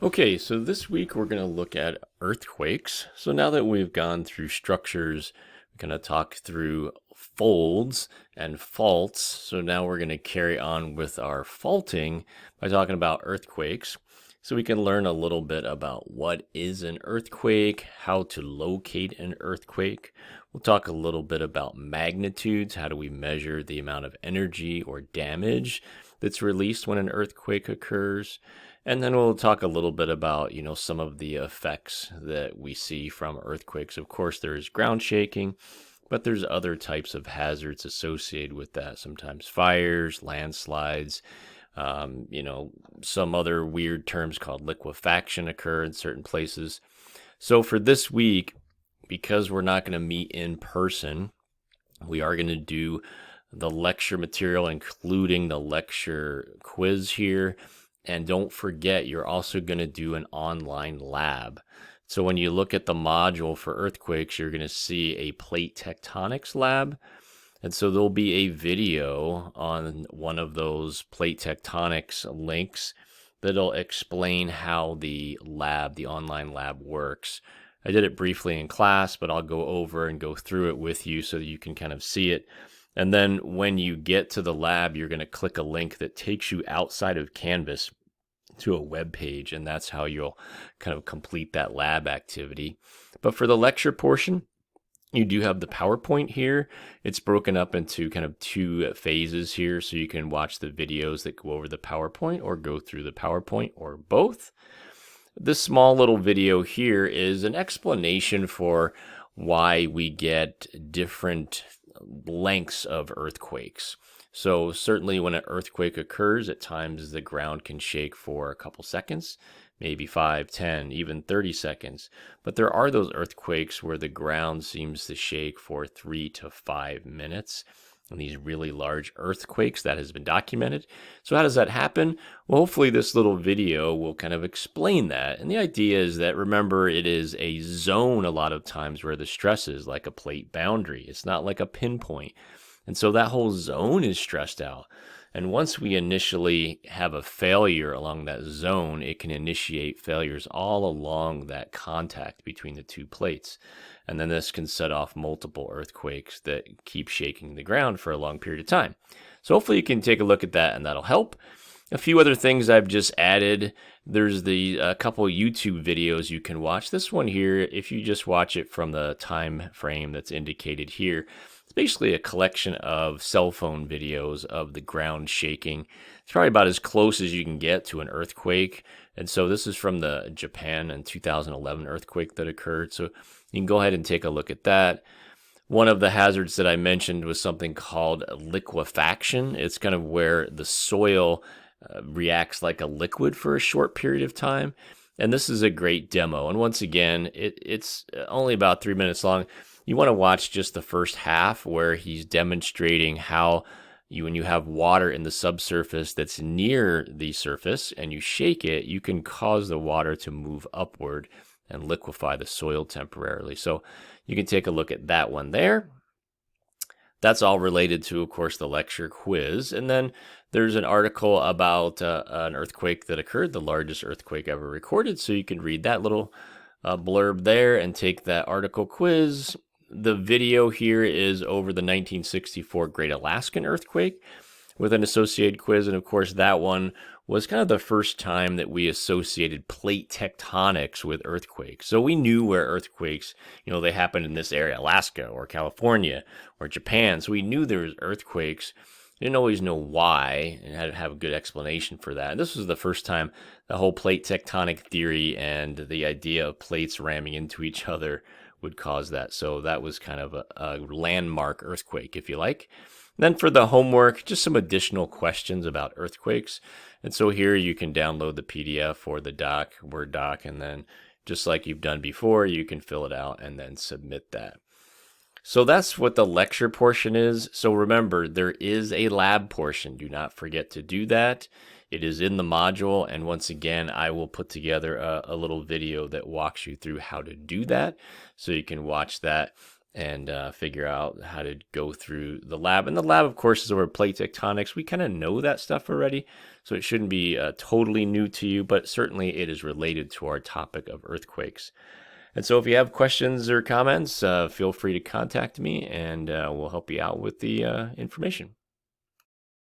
Okay, so this week we're going to look at earthquakes. So now that we've gone through structures, we're going to talk through folds and faults. So now we're going to carry on with our faulting by talking about earthquakes. So we can learn a little bit about what is an earthquake, how to locate an earthquake. We'll talk a little bit about magnitudes. How do we measure the amount of energy or damage that's released when an earthquake occurs? And then we'll talk a little bit about, some of the effects that we see from earthquakes. Of course, there's ground shaking, but there's other types of hazards associated with that. Sometimes fires, landslides, some other weird terms called liquefaction occur in certain places. So for this week, because we're not going to meet in person, we are going to do the lecture material, including the lecture quiz here. And don't forget, you're also going to do an online lab. So when you look at the module for earthquakes, you're going to see a plate tectonics lab. And so there'll be a video on one of those plate tectonics links that'll explain how the online lab works. I did it briefly in class, but I'll go over and go through it with you so that you can kind of see it. And then when you get to the lab, you're going to click a link that takes you outside of Canvas to a web page, and that's how you'll kind of complete that lab activity. But for the lecture portion, you do have the PowerPoint here. It's broken up into kind of two phases here, so you can watch the videos that go over the PowerPoint or go through the PowerPoint or both. This small little video here is an explanation for why we get different lengths of earthquakes. So certainly when an earthquake occurs, at times the ground can shake for a couple seconds, maybe 5, 10, even 30 seconds. But there are those earthquakes where the ground seems to shake for 3 to 5 minutes. And these really large earthquakes, that has been documented. So how does that happen? Well, hopefully this little video will kind of explain that. And the idea is that, remember, it is a zone a lot of times where the stress is like a plate boundary. It's not like a pinpoint. And so that whole zone is stressed out. And once we initially have a failure along that zone, it can initiate failures all along that contact between the two plates. And then this can set off multiple earthquakes that keep shaking the ground for a long period of time. So hopefully you can take a look at that and that'll help. A few other things I've just added. There's a couple YouTube videos you can watch. This one here, if you just watch it from the time frame that's indicated here, it's basically a collection of cell phone videos of the ground shaking. It's probably about as close as you can get to an earthquake. And so this is from the Japan in 2011 earthquake that occurred. So you can go ahead and take a look at that. One of the hazards that I mentioned was something called liquefaction. It's kind of where the soil reacts like a liquid for a short period of time. And this is a great demo. And once again, it's only about 3 minutes long. You want to watch just the first half where he's demonstrating how when you have water in the subsurface that's near the surface and you shake it, you can cause the water to move upward and liquefy the soil temporarily. So you can take a look at that one there. That's all related to, of course, the lecture quiz. And then there's an article about an earthquake that occurred, the largest earthquake ever recorded. So you can read that little blurb there and take that article quiz. The video here is over the 1964 Great Alaskan Earthquake with an associated quiz. And of course, that one was kind of the first time that we associated plate tectonics with earthquakes. So we knew where earthquakes, they happened in this area, Alaska or California or Japan. So we knew there was earthquakes. Didn't always know why and had to have a good explanation for that. And this was the first time the whole plate tectonic theory and the idea of plates ramming into each other would cause that. So that was kind of a landmark earthquake, if you like. Then for the homework, just some additional questions about earthquakes. And so here you can download the PDF or the Word doc, and then just like you've done before, you can fill it out and then submit that. So that's what the lecture portion is. So remember, there is a lab portion. Do not forget to do that. It is in the module. And once again, I will put together a little video that walks you through how to do that. So you can watch that and figure out how to go through the lab. And the lab, of course, is over plate tectonics. We kind of know that stuff already, so it shouldn't be totally new to you, but certainly it is related to our topic of earthquakes. And so if you have questions or comments, feel free to contact me, and we'll help you out with the information.